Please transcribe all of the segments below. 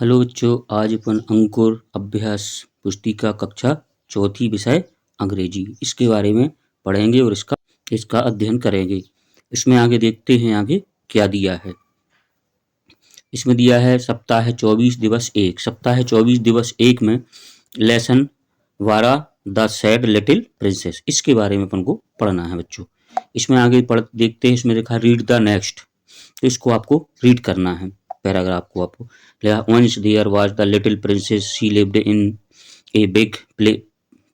Hello बच्चों, आज अपन अंकुर अभ्यास पुस्तिका कक्षा चौथी विषय अंग्रेजी इसके बारे में पढ़ेंगे और इसका अध्ययन करेंगे। इसमें आगे देखते हैं आगे क्या दिया है। इसमें दिया है सप्ताह 24 दिवस 1। सप्ताह 24 दिवस 1 में lesson 12 the sad little princess, इसके बारे में अपन को पढ़ना है बच्चों। इसमें आगे पढ़ देखते हैं। इसमें लिखा रीड द नेक्स्ट, तो इसको आपको रीड करना है। पैराग्राफ को आपको once there was the little princess, she lived in a big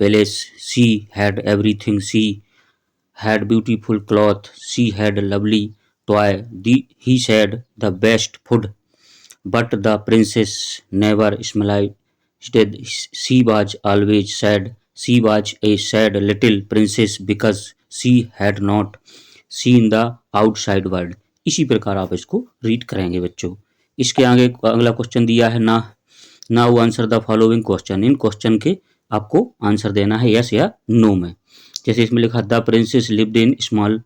palace, she had everything, she had beautiful cloth, she had lovely toy, he said the best food, but the princess never smiled. She was always sad. She was a sad little princess because she had not seen the outside world. इसी प्रकार आप इसको read करेंगे बच्चों। इसके आगे अगला question दिया है ना, now answer the following question. In question के आपको आंसर देना है यस या नो में। जैसे इसमें लिखा the princess lived in small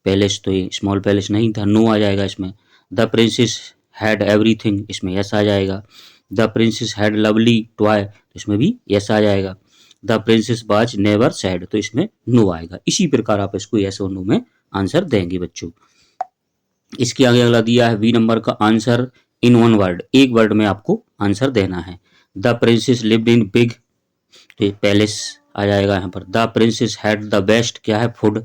palace, तो ये स्मॉल पैलेस नहीं था, नो आ जाएगा इसमें। द प्रिंसेस हैड एवरीथिंग, इसमें यस आ जाएगा। The princess had lovely toy, तो इसमें भी यस आ जाएगा। The princess was never sad, तो इसमें नो आएगा। इसी प्रकार आप इसको यस और नो में आंसर देंगे बच्चों। इसके आगे अगला दिया है बी नंबर का आंसर इन वन वर्ड, एक वर्ड में आपको आंसर देना है। The princess lived in big, तो पैलेस आ जाएगा यहाँ पर। The princess had the best, क्या है, food.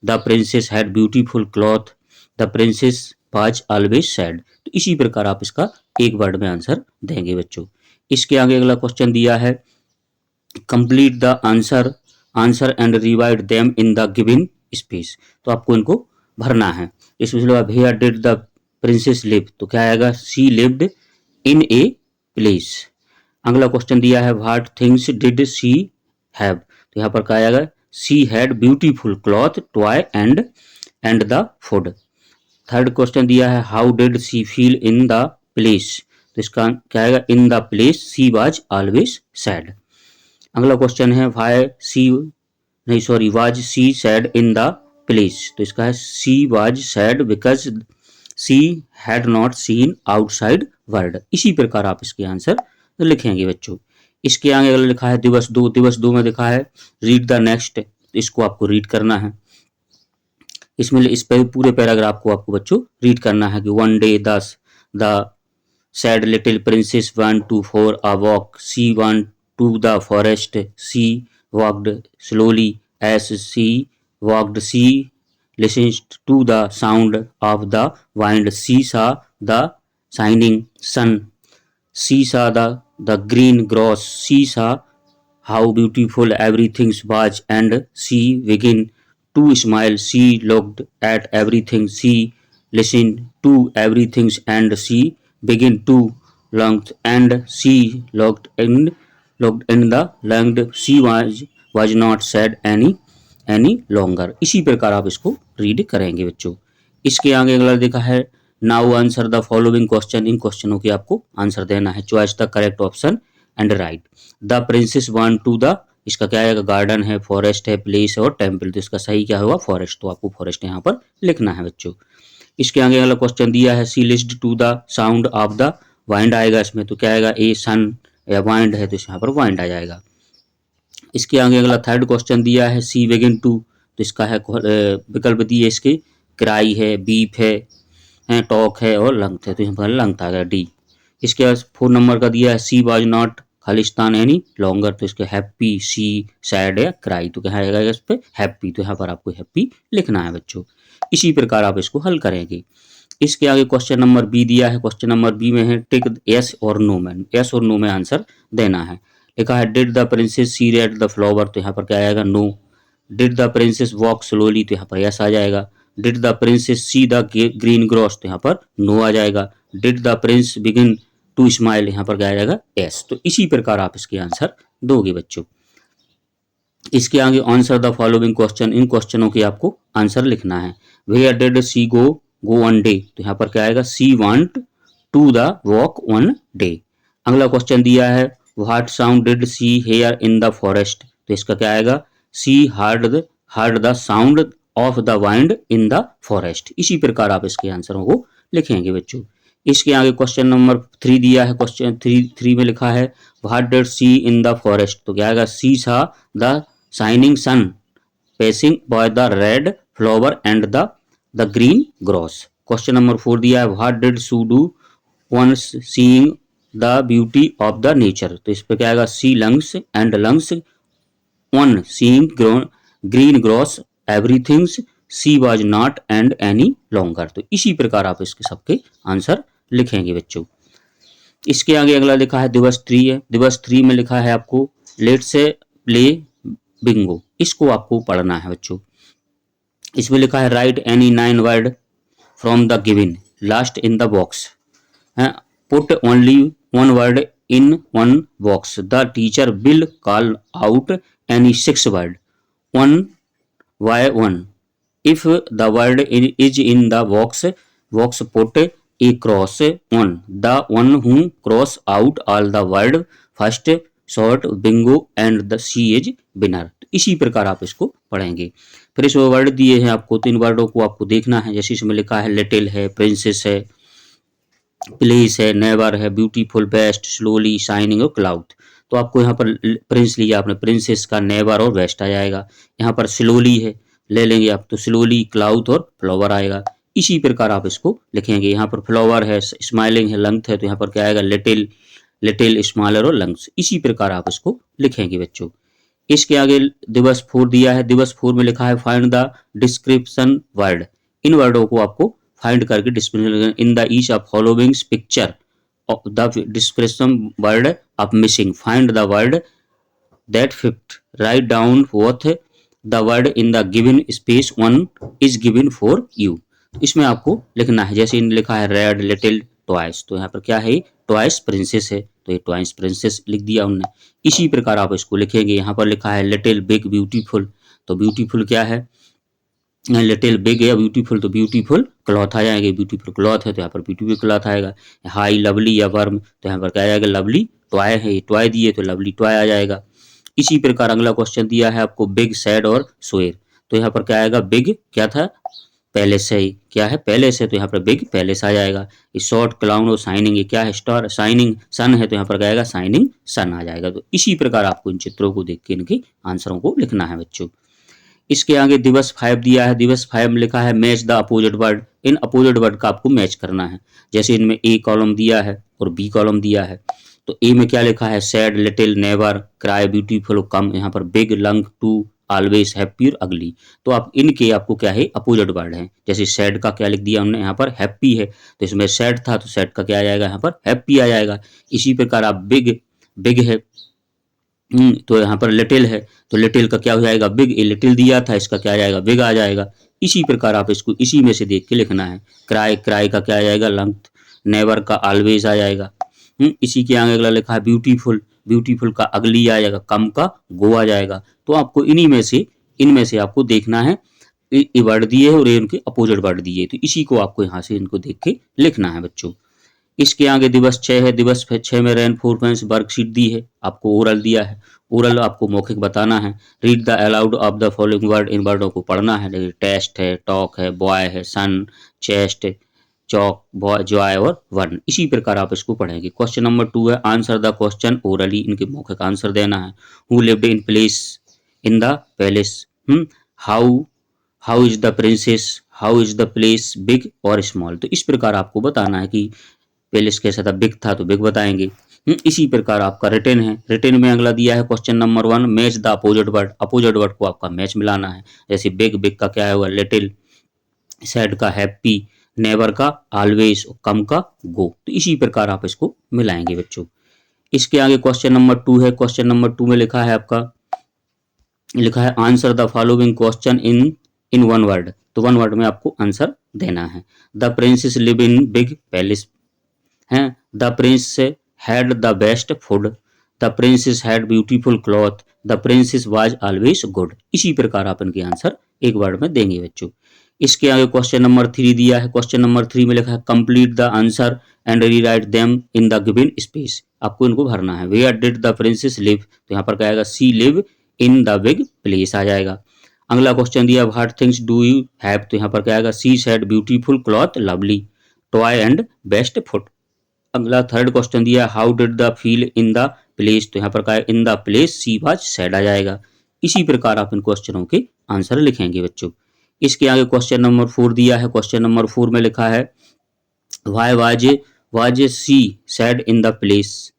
The princess had beautiful cloth, the princess was always sad. तो इसी प्रकार आप इसका एक वर्ड में आंसर देंगे बच्चों। इसके आगे अगला क्वेश्चन दिया है complete the answer and rewrite them in the given space, तो आपको इनको भरना है। इसमें where did the princess live, तो क्या आएगा, she lived in a place. अगला क्वेश्चन दिया है what things did she have, तो यहाँ पर क्या आएगा, she had beautiful cloth, toy and the food. Third question दिया है how did she feel in the place, तो इसका क्या आएगा, इन the place she was always sad. अगला क्वेश्चन है was she said in the place, तो इसका है she was sad because she had not seen outside world. इसी प्रकार आप इसके आंसर लिखेंगे बच्चों। इसके आगे अगर लिखा है दिवस 2, दिवस 2 में लिखा है रीड द नेक्स्ट, इसको आपको रीड करना है। इसमें इस पूरे पैराग्राफ को आपको बच्चों रीड करना है कि one day the sad little princess want to for a walk, she want to the forest, she walked slowly as she walked, she listened to the sound of the wind, she saw the shining sun, she saw the green grass, she saw how beautiful everything was, and she began to smile, she looked at everything, she listened to everything, and she began to long, and she looked in the land, she was not sad any longer। इसी प्रकार आप इसको read करेंगे बच्चों। इसके आगे अगला देखा है now answer the following question, इन क्वेश्चनों के आपको आंसर देना है। Choice the correct option and write. The princess want to the, इसका क्या आएगा, गार्डन है, फॉरेस्ट है, प्लेस है और टेम्पल, तो इसका सही क्या होगा, फॉरेस्ट, तो आपको फॉरेस्ट यहाँ पर लिखना है बच्चों। इसके आगे अगला क्वेश्चन दिया है she listened to the sound of the wind आएगा इसमें, तो क्या आएगा, ए सन या वाइंड है, तो यहाँ पर वाइंड आ जाएगा। इसके आगे अगला थर्ड क्वेश्चन दिया है सी वेगन टू, तो इसका है विकल्प दिए इसके क्राई है, बीप है, टॉक है और लंग्थ है, तो यहाँ पर लंग्थ आ गया डी। इसके बाद 4 नंबर का दिया है she was not Khalistan any longer, तो इसके हैप्पी, सी सैड या क्राई, तो क्या आएगा इस पे हैप्पी, तो यहाँ पर आपको हैप्पी लिखना है बच्चों। इसी प्रकार आप इसको हल करेंगे। इसके आगे क्वेश्चन नंबर बी दिया है। क्वेश्चन नंबर बी में है टिक यस और नो में, यस और नो में आंसर देना है। लिखा है did the princess see red the flower, तो यहाँ पर क्या आएगा, no. Did the princess walk slowly, तो यहाँ पर यस आ जाएगा। Did the princess see the green grass, तो यहाँ पर नो आ जाएगा। Did the prince begin to smile, यहाँ पर क्या आ जाएगा, यस। तो इसी प्रकार आप इसके आंसर दोगे बच्चों। इसके आगे आंसर द फॉलोइंग क्वेश्चन, इन क्वेश्चनों के आपको आंसर लिखना है। Where did she go one day, तो यहाँ पर क्या आएगा, she want to the walk one day. अगला क्वेश्चन दिया है what sound did she hear in the forest, तो इसका क्या आएगा, she heard the sound of the wind in the forest. इसी प्रकार आप इसके आंसरों को लिखेंगे बच्चों। इसके आगे क्वेश्चन नंबर 3 दिया है। क्वेश्चन थ्री में लिखा है what did she in the forest, तो क्या आएगा she saw the shining sun passing by the red flower and the green grass। Question number 4 दिया है what did she do once seeing the beauty of the nature, तो इस पे क्या आएगा सी lungs and lungs on seeing green grass everything she was not and any longer। तो इसी प्रकार आप इसके सबके आंसर लिखेंगे बच्चों। इसके आगे अगला लिखा है दिवस 3 है। दिवस 3 में लिखा है आपको लेट्स से प्ले बिंगो, इसको आपको पढ़ना है बच्चों। इसमें लिखा है right any 9 word from the given last in the box, put only 1 word in 1 box, the teacher will call out any 6 word 1 by 1, if the word is in the box put a cross on the one who cross out all the word first short bingo and the C is winner। इसी प्रकार आप इसको पढ़ेंगे। फिर इस word दिए हैं आपको, 3 वर्डों को आपको देखना है। जैसे इसमें लिखा है लिटिल है, प्रिंसेस है, प्लेस है, नेवर है, ब्यूटीफुल, बेस्ट, स्लोली, शाइनिंग और क्लाउड। तो आपको यहाँ पर प्रिंस लिया आपने, प्रिंसेस का नेवर और वेस्ट आ जाएगा। यहाँ पर स्लोली है ले लेंगे आप, तो स्लोली, क्लाउड और फ्लावर आएगा। इसी प्रकार आप इसको लिखेंगे। यहाँ पर फ्लावर है, स्माइलिंग है, लंग्थ है, तो यहाँ पर क्या आएगा लिटिल, लिटिल, स्मॉलर और लंग्स। इसी प्रकार आप इसको लिखेंगे बच्चों। इसके आगे दिवस 4 दिया है। दिवस 4 में लिखा है फाइंड द डिस्क्रिप्शन वर्ड, इन वर्डों को आपको फाइंड करके description in the each of following picture the description word of missing, find the word that fit, write down what the word in the given space one is given for you। इसमें आपको लिखना है। जैसे इन लिखा है red, little, twice, तो यहाँ पर क्या है ट्वाइस प्रिंसेस है, तो ये ट्वाइस प्रिंसेस लिख दिया उन्होंने। इसी प्रकार आप इसको लिखेंगे। यहाँ पर लिखा है लिटिल, बिग, ब्यूटीफुल, तो ब्यूटीफुल क्या है लिटिल, बिग या ब्यूटीफुल, तो ब्यूटीफुल क्लॉथ आ जाएंगे। ब्यूटीफुल क्लॉथ है तो यहाँ पर ब्यूटीफुल क्लॉथ आएगा। हाई, लवली या वर्म, तो यहाँ पर क्या आ जाएगा लवली टॉय है, टॉय दिए तो लवली टॉय आ जाएगा। इसी प्रकार अगला क्वेश्चन दिया है आपको बिग, सैड और स्वेर, तो यहाँ पर क्या आएगा बिग क्या था पैलेस है, क्या है पैलेस है, तो यहाँ पर बिग पैलेस आ जाएगा। शॉर्ट, क्लाउड और शाइनिंग, ये क्या है स्टार, शाइनिंग सन है, तो यहाँ पर क्या आएगा शाइनिंग सन आ जाएगा। तो इसी प्रकार आपको इन चित्रों को देख के इनके आंसरों को लिखना है बच्चों। इसके आगे दिवस 5 दिया है। दिवस 5 में लिखा है match the opposite word, in opposite word का आपको मैच करना है। जैसे इनमें ए कॉलम दिया है और बी कॉलम दिया है, तो ए में क्या लिखा है sad, little, never, cry, beautiful, come, यहाँ पर big, long, too, always, happy और अगली। तो आप इनके आपको क्या है अपोजिट वर्ड है। जैसे सैड का क्या लिख दिया हमने, यहाँ पर हैप्पी है, तो इसमें सैड था तो सैड का क्या आ जाएगा यहाँ पर हैप्पी आ जाएगा। इसी प्रकार आप बिग, बिग है तो यहाँ पर लिटिल है, तो लिटिल का क्या हो जाएगा बिग, ये लिटिल दिया था इसका क्या आ जाएगा बिग आ जाएगा। इसी प्रकार आप इसको इसी में से देख के लिखना है। क्राई, क्राई का क्या आ जाएगा लंग्थ, नेवर का ऑलवेज आ जाएगा। इसी के आगे अगला लिखा है ब्यूटीफुल, ब्यूटीफुल का अगली आ जाएगा, कम का गो आ जाएगा। तो आपको इनमें से आपको देखना है, ये वर्ड दिए है और ये उनके अपोजिट वर्ड दिए, तो इसी को आपको यहाँ से इनको देख के लिखना है बच्चों। इसके आगे दिवस 6 है। दिवस 6 में रेनफोर्समेंट वर्कशीट दी है, आपको ओरल दिया है। ओरल आपको मौखिक बताना है। Read the aloud of the following word, इन वर्डों को पढ़ना है। जैसे टेस्ट है, टॉक है, बॉय है, सन, चेस्ट, चौक, बॉय, जॉय और वन। इसी प्रकार आप इसको पढ़ेंगे। क्वेश्चन नंबर 2 है आंसर द क्वेश्चन ओरली, इनके मौखिक आंसर देना है। Who lived in place in the palace, how is the princess, how is the place big और स्मॉल। तो इस प्रकार आपको बताना है कि पैलेस कैसा था, बिग था तो बिग बताएंगे। इसी प्रकार आपका रिटन है। रिटन में अगला दिया है question number 1 match the opposite word, opposite word को आपका मैच मिलाना है। जैसे बिग, बिग का क्या है लिटिल, सैड का हैप्पी, नेवर का ऑलवेज, कम का गो। तो इसी प्रकार आप इसको मिलाएंगे बच्चों। इसके आगे क्वेश्चन नंबर 2 है। क्वेश्चन नंबर 2 में लिखा है आपका लिखा है answer the following question in 1 word, तो 1 वर्ड में आपको आंसर देना है। The princess live in big palace हैं, the prince had the best food, the princess had beautiful cloth, the princess was always good. इसी प्रकार आप इनके आंसर एक वर्ड में देंगे बच्चों। इसके आगे क्वेश्चन नंबर 3 दिया है। क्वेश्चन नंबर 3 में लिखा है complete the answer and rewrite them in the given space, आपको इनको भरना है। Where did the princess live, तो यहाँ पर क्या आएगा she live in the big place आ जाएगा। अगला क्वेश्चन दिया what things do you have, तो यहाँ पर क्या आएगा she said beautiful cloth lovely. Toy and best food. अगला थर्ड क्वेश्चन दिया है how did the feel in the place, तो यहाँ पर क्या है in the place she was sad आ जाएगा। इसी प्रकार आप इन क्वेश्चनों के आंसर लिखेंगे बच्चों। इसके आगे क्वेश्चन नंबर 4 दिया है। क्वेश्चन नंबर 4 में लिखा है why was she sad in the place,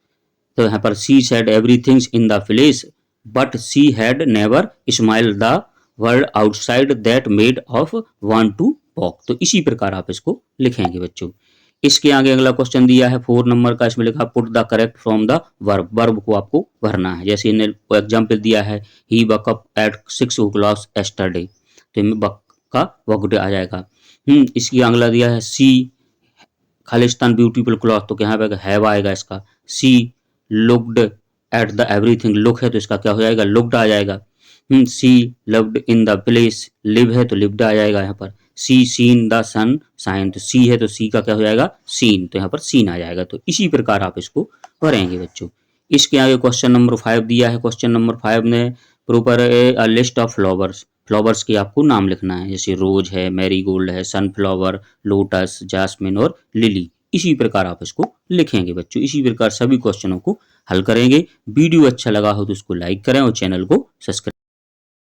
तो यहाँ पर she said everything in the place but she had never smile the world outside that made of want to walk, तो इसी प्रकार आप इसको लिखेंगे बच्चों। इसके आगे अगला क्वेश्चन दिया है 4 नंबर का, इसमें लिखा put the correct from the verb, verb को आपको भरना है। जैसे इन्हें एग्जाम्पल दिया है ही वक अप एट 6 o'clock एस्टरडे, तो इनमें वक का वक आ जाएगा। इसकी अगला दिया है सी खालिस्तान ब्यूटीफुल क्लॉथ, तो यहाँ पे हैव आएगा इसका। She looked at the everything, look है तो इसका क्या हो जाएगा लुक्ड आ जाएगा। She loved in the place, live है तो लिव्ड आ जाएगा यहाँ पर। She seen the sunshine, तो सी है तो सी का क्या हो जाएगा सीन, तो यहाँ पर सीन आ जाएगा। तो इसी प्रकार आप इसको भरेंगे बच्चों। इसके आगे क्वेश्चन नंबर 5 दिया है। क्वेश्चन नंबर 5 में proper a list of flowers, flowers के आपको नाम लिखना है। जैसे रोज है, मैरीगोल्ड है, सनफ्लावर, लोटस, जास्मिन और लिली। इसी प्रकार आप इसको लिखेंगे बच्चों। इसी प्रकार सभी क्वेश्चनों को हल करेंगे। वीडियो अच्छा लगा हो तो उसको लाइक करें और चैनल को सब्सक्राइब